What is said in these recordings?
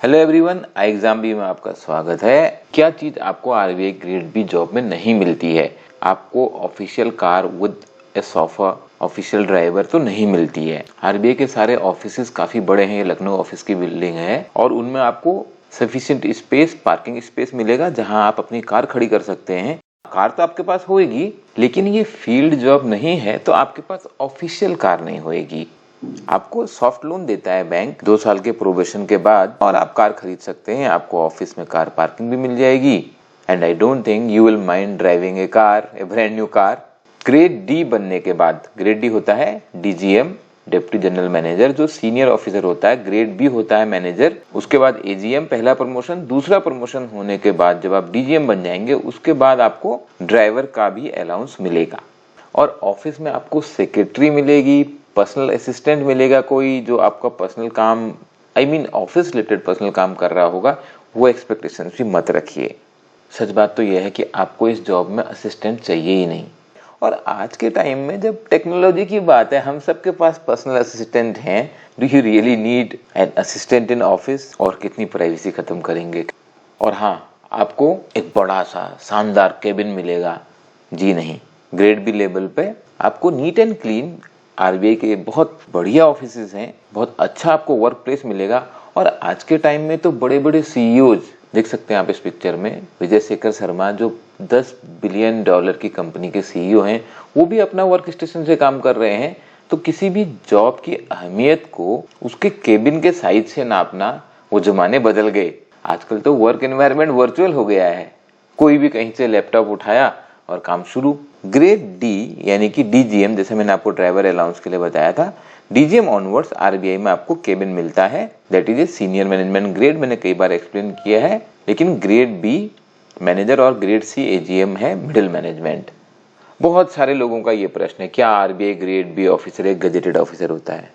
Hello everyone, आई Exambee में आपका स्वागत है। क्या चीज आपको आरबीआई ग्रेड बी जॉब में नहीं मिलती है? आपको official car with A sofa, official driver तो नहीं मिलती है। आरबीआई के सारे ऑफिसेस काफी बड़े हैं, ये लखनऊ ऑफिस की बिल्डिंग है और उनमें आपको सफिशिएंट स्पेस, पार्किंग स्पेस मिलेगा जहां आप अपनी कार खड़ी कर सकते हैं। कार तो आपके पास होगी, लेकिन ये फील्ड जॉब नहीं है तो आपके पास ऑफिशियल कार नहीं होगी। आपको सॉफ्ट लोन देता है बैंक 2 साल के प्रोबेशन के बाद और आप कार खरीद सकते हैं। आपको ऑफिस में कार पार्किंग भी मिल जाएगी and I don't think you will mind driving A brand new car. Grade D बनने के बाद, ग्रेड डी होता है डीजीएम, डिप्टी जनरल मैनेजर, जो सीनियर ऑफिसर होता है। ग्रेड बी होता है मैनेजर, उसके बाद एजीएम, पहला प्रमोशन। दूसरा प्रमोशन होने के बाद जब आप डीजीएम बन जाएंगे उसके बाद आपको ड्राइवर का भी अलाउंस मिलेगा और ऑफिस में आपको सेक्रेटरी मिलेगी, पर्सनल असिस्टेंट मिलेगा, कोई जो आपका पर्सनल काम ऑफिस रिलेटेड पर्सनल काम कर रहा होगा। वो एक्सपेक्टेशन भी मत रखिए। सच बात तो यह है कि आपको इस जॉब में असिस्टेंट चाहिए ही नहीं। और आज के टाइम में जब टेक्नोलॉजी की बात है, हम सबके पास पर्सनल असिस्टेंट हैं। Do you really need an assistant in office? और कितनी प्राइवेसी खत्म करेंगे। और हाँ, आपको एक बड़ा सा शानदार केबिन मिलेगा। जी नहीं, ग्रेड बी लेवल पे आपको नीट एंड क्लीन आरबीआई के बहुत बढ़िया ऑफिसेज हैं, बहुत अच्छा आपको वर्क प्लेस मिलेगा। और आज के टाइम में तो बड़े बड़े सीईओज देख सकते हैं आप इस पिक्चर में। विजय शेखर शर्मा जो $10 बिलियन की कंपनी के सीईओ हैं, वो भी अपना वर्क स्टेशन से काम कर रहे हैं। तो किसी भी जॉब की अहमियत को उसके केबिन के साइज से नापना, वो जमाने बदल गए। आजकल तो वर्क एनवायरनमेंट वर्चुअल हो गया है। कोई भी कहीं से लैपटॉप उठाया और काम शुरू। ग्रेड डी यानी कि डीजीएम, जैसे मैंने आपको ड्राइवर अलाउंस के लिए बताया था, डीजीएम ऑनवर्ड्स आरबीआई में आपको केबिन मिलता है। That is a senior management grade, मैंने कई बार एक्सप्लेन किया है। लेकिन ग्रेड बी मैनेजर और ग्रेड सी एजीएम है, मिडिल मैनेजमेंट। बहुत सारे लोगों का ये प्रश्न है, क्या आरबीआई ग्रेड बी ऑफिसर एक गजेटेड ऑफिसर होता है?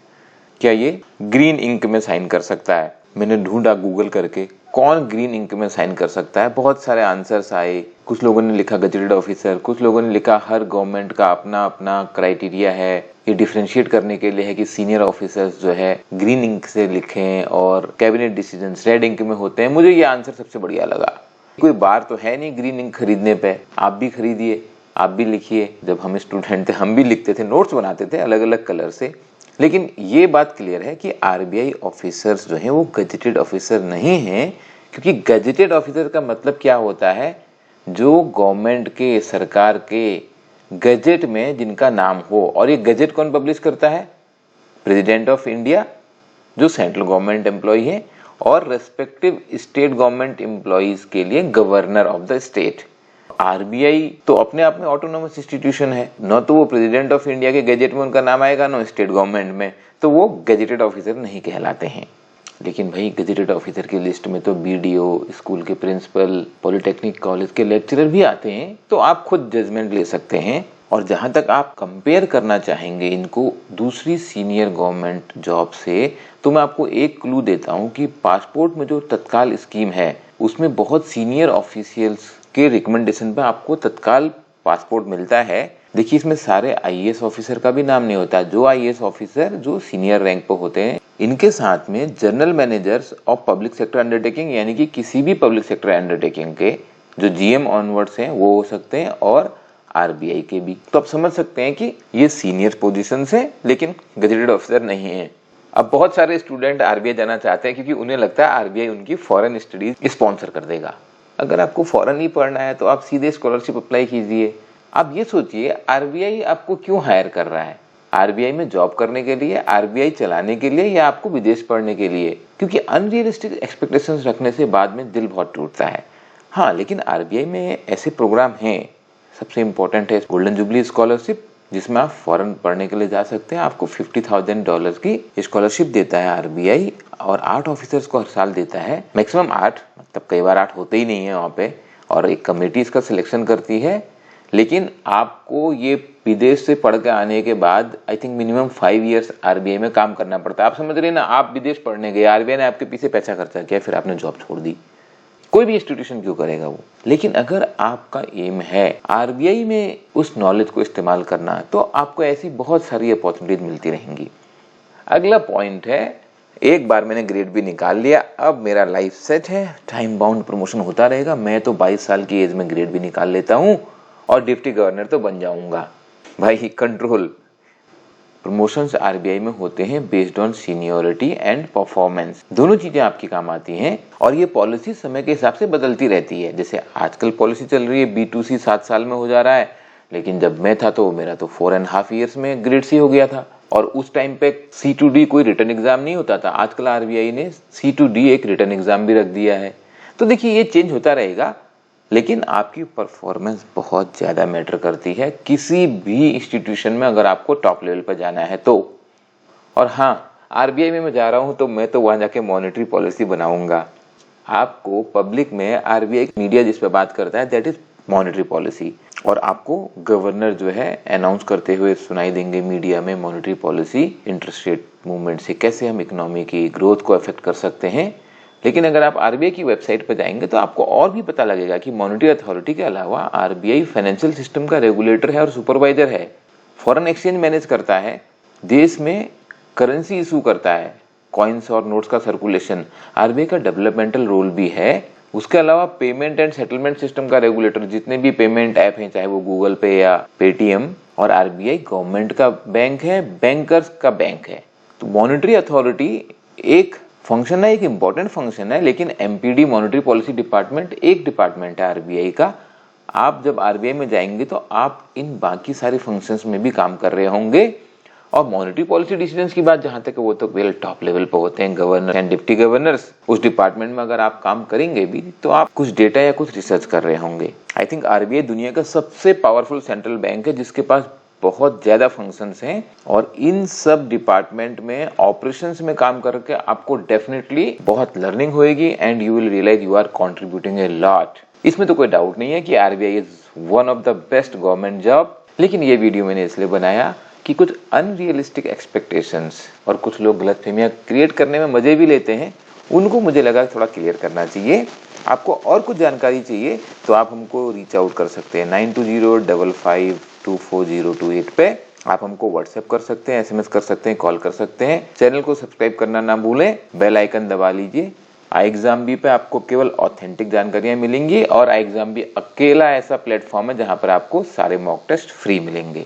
क्या ये ग्रीन इंक में साइन कर सकता है? मैंने ढूंढा गूगल करके, कौन ग्रीन इंक में साइन कर सकता है। बहुत सारे आंसर्स आए। कुछ लोगों ने लिखा गजेटेड ऑफिसर, कुछ लोगों ने लिखा हर गवर्नमेंट का अपना अपना क्राइटेरिया है। ये डिफरेंशिएट करने के लिए है कि सीनियर ऑफिसर्स जो है ग्रीन इंक से लिखें और कैबिनेट डिसीजंस रेड इंक में होते हैं। मुझे ये आंसर सबसे बढ़िया लगा। कोई बार तो है नहीं ग्रीन इंक खरीदने पे, आप भी खरीदिए, आप भी लिखिए। जब हम स्टूडेंट थे हम भी लिखते थे, नोट्स बनाते थे अलग अलग कलर से। लेकिन ये बात क्लियर है कि आरबीआई ऑफिसर्स जो हैं वो गजेटेड ऑफिसर नहीं हैं, क्योंकि गजेटेड ऑफिसर का मतलब क्या होता है? जो गवर्नमेंट के, सरकार के गजेट में जिनका नाम हो। और ये गजेट कौन पब्लिश करता है? प्रेसिडेंट ऑफ इंडिया, जो सेंट्रल गवर्नमेंट एम्प्लॉय है, और रेस्पेक्टिव स्टेट गवर्नमेंट एम्प्लॉइज के लिए governor of the state. RBI तो अपने आप में ऑटोनोमस इंस्टीट्यूशन है, न तो वो प्रेसिडेंट ऑफ इंडिया के गजेट में उनका नाम आएगा, न स्टेट गवर्नमेंट में, तो वो गजेटेड ऑफिसर नहीं कहलाते हैं। लेकिन भाई, गजेटेड ऑफिसर की लिस्ट में तो बीडीओ, स्कूल के प्रिंसिपल, पॉलिटेक्निक कॉलेज के लेक्चरर भी आते हैं। तो आप खुद जजमेंट ले सकते हैं। और जहां तक आप कंपेयर करना चाहेंगे इनको दूसरी सीनियर गवर्नमेंट जॉब से, तो मैं आपको एक क्लू देता हूं कि पासपोर्ट में जो तत्काल स्कीम है उसमें बहुत सीनियर ऑफिशियल्स के रिकमेंडेशन पे आपको तत्काल पासपोर्ट मिलता है। देखिए, इसमें सारे आईएएस ऑफिसर का भी नाम नहीं होता। जो आईएएस ऑफिसर जो सीनियर रैंक पर होते हैं, इनके साथ में general managers of public sector undertaking, यानी कि किसी भी पब्लिक सेक्टर अंडरटेकिंग के जो जीएम ऑनवर्ड्स हैं वो हो सकते हैं, और आरबीआई के भी। तो आप समझ सकते हैं कि ये सीनियर पोजीशन है लेकिन गजेटेड ऑफिसर नहीं है। अब बहुत सारे स्टूडेंट आरबीआई जाना चाहते हैं क्योंकि उन्हें लगता है आरबीआई उनकी फॉरेन स्टडीज स्पॉन्सर कर देगा। अगर आपको फॉरेन ही पढ़ना है तो आप सीधे स्कॉलरशिप अप्लाई कीजिए। आप ये सोचिए, आरबीआई आपको क्यों हायर कर रहा है? आरबीआई में जॉब करने के लिए, आरबीआई चलाने के लिए, या आपको विदेश पढ़ने के लिए? क्योंकि अनरियलिस्टिक एक्सपेक्टेशंस रखने से बाद में दिल बहुत टूटता है। हाँ, लेकिन आरबीआई में ऐसे प्रोग्राम हैं। सबसे इंपॉर्टेंट है गोल्डन जुबली स्कॉलरशिप, जिसमें आप फॉरेन पढ़ने के लिए जा सकते हैं। आपको $50,000 की स्कॉलरशिप देता है आरबीआई, और 8 ऑफिसर्स को हर साल देता है। मैक्सिमम 8, मतलब कई बार 8 होते ही नहीं है वहाँ पे, और एक कमेटी इसका सिलेक्शन करती है। लेकिन आपको ये विदेश से पढ़ के आने के बाद I think minimum 5 years RBI में काम करना पड़ता है। आप समझ रहे हैं ना, आप विदेश पढ़ने गए, आरबीआई ने आपके पीछे पैसा खर्चा किया, फिर आपने जॉब छोड़ दी। कोई भी इंस्टीट्यूशन क्यों करेगा वो? लेकिन अगर आपका एम है आरबीआई में उस नॉलेज को इस्तेमाल करना, तो आपको ऐसी बहुत सारी अपॉर्चुनिटीज मिलती रहेंगी। अगला पॉइंट है एक बार मैंने ग्रेड भी निकाल लिया, अब मेरा लाइफ सेट है, टाइम बाउंड प्रमोशन होता रहेगा। मैं तो 22 साल की एज में ग्रेड भी निकाल लेता हूँ और डिप्टी गवर्नर तो बन जाऊंगा। भाई कंट्रोल। प्रमोशंस आरबीआई में होते हैं based on seniority and performance. दोनों चीजें आपकी काम आती हैं और ये पॉलिसी समय के हिसाब से बदलती रहती है। जैसे आजकल पॉलिसी चल रही है B2C 7 साल में हो जा रहा है, लेकिन जब मैं था तो मेरा तो 4.5 ईयर्स में ग्रेड C हो गया था। और उस टाइम पे C2D कोई रिटर्न एग्जाम नहीं होता था। आजकल आरबीआई ने C2D एक रिटर्न एग्जाम भी रख दिया है। तो देखिए ये चेंज होता रहेगा, लेकिन आपकी परफॉर्मेंस बहुत ज्यादा मैटर करती है किसी भी इंस्टीट्यूशन में अगर आपको टॉप लेवल पर जाना है तो। और हाँ, आरबीआई में मैं जा रहा हूं तो मैं तो वहां जाके मॉनेटरी पॉलिसी बनाऊंगा। आपको पब्लिक में आरबीआई मीडिया जिस पे बात करता है दैट इज मॉनेटरी पॉलिसी, और आपको गवर्नर जो है अनाउंस करते हुए सुनाई देंगे मीडिया में monetary policy interest rate movement से कैसे हम इकोनॉमी की ग्रोथ को अफेक्ट कर सकते हैं। लेकिन अगर आप आरबीआई की वेबसाइट पर जाएंगे तो आपको और भी पता लगेगा कि मॉनेटरी अथॉरिटी के अलावा आरबीआई फाइनेंशियल सिस्टम का रेगुलेटर है और सुपरवाइजर है, फॉरेन एक्सचेंज मैनेज करता है, देश में करेंसी इशू करता है, कॉइन्स और नोट्स का सर्कुलेशन, आरबीआई का डेवलपमेंटल रोल भी है। उसके अलावा पेमेंट एंड सेटलमेंट सिस्टम का रेगुलेटर, जितने भी पेमेंट ऐप हैं चाहे वो गूगल पे या पेटीएम, और आरबीआई गवर्नमेंट का बैंक है, बैंकर्स का बैंक है। तो मॉनेटरी अथॉरिटी एक फंक्शन है, एक इंपॉर्टेंट फंक्शन है, लेकिन एमपीडी मॉनेटरी पॉलिसी डिपार्टमेंट एक डिपार्टमेंट है आरबीआई का। आप जब आरबीआई में जाएंगे तो आप इन बाकी सारे फंक्शंस में भी काम कर रहे होंगे। और मॉनेटरी पॉलिसी डिसीजंस की बात जहां तक है वो तो वेल टॉप लेवल पर होते हैं, गवर्नर एंड डिप्टी गवर्नर्स। उस डिपार्टमेंट में अगर आप काम करेंगे भी तो आप कुछ डेटा या कुछ रिसर्च कर रहे होंगे। आई थिंक आरबीआई दुनिया का सबसे पावरफुल सेंट्रल बैंक है जिसके पास बहुत ज्यादा फंक्शंस हैं, और इन सब डिपार्टमेंट में ऑपरेशंस में काम करके आपको डेफिनेटली बहुत लर्निंग होएगी and you will realise you are contributing a lot. इसमें तो कोई डाउट नहीं है कि RBI is one of the best government job. लेकिन ये वीडियो मैंने इसलिए बनाया कि कुछ अनरियलिस्टिक एक्सपेक्टेशंस और कुछ लोग गलतफहमियां क्रिएट करने में मजे भी लेते हैं, उनको मुझे लगा थोड़ा क्लियर करना चाहिए। आपको और कुछ जानकारी चाहिए तो आप हमको रीच आउट कर सकते हैं 9205524028 पे। आप हमको व्हाट्सएप कर सकते हैं, एसएमएस कर सकते हैं, कॉल कर सकते हैं। चैनल को सब्सक्राइब करना ना भूलें, बेल आइकन दबा लीजिए। iExamBee पे आपको केवल ऑथेंटिक जानकारियां मिलेंगी, और iExamBee अकेला ऐसा प्लेटफॉर्म है जहां पर आपको सारे मॉक टेस्ट फ्री मिलेंगे।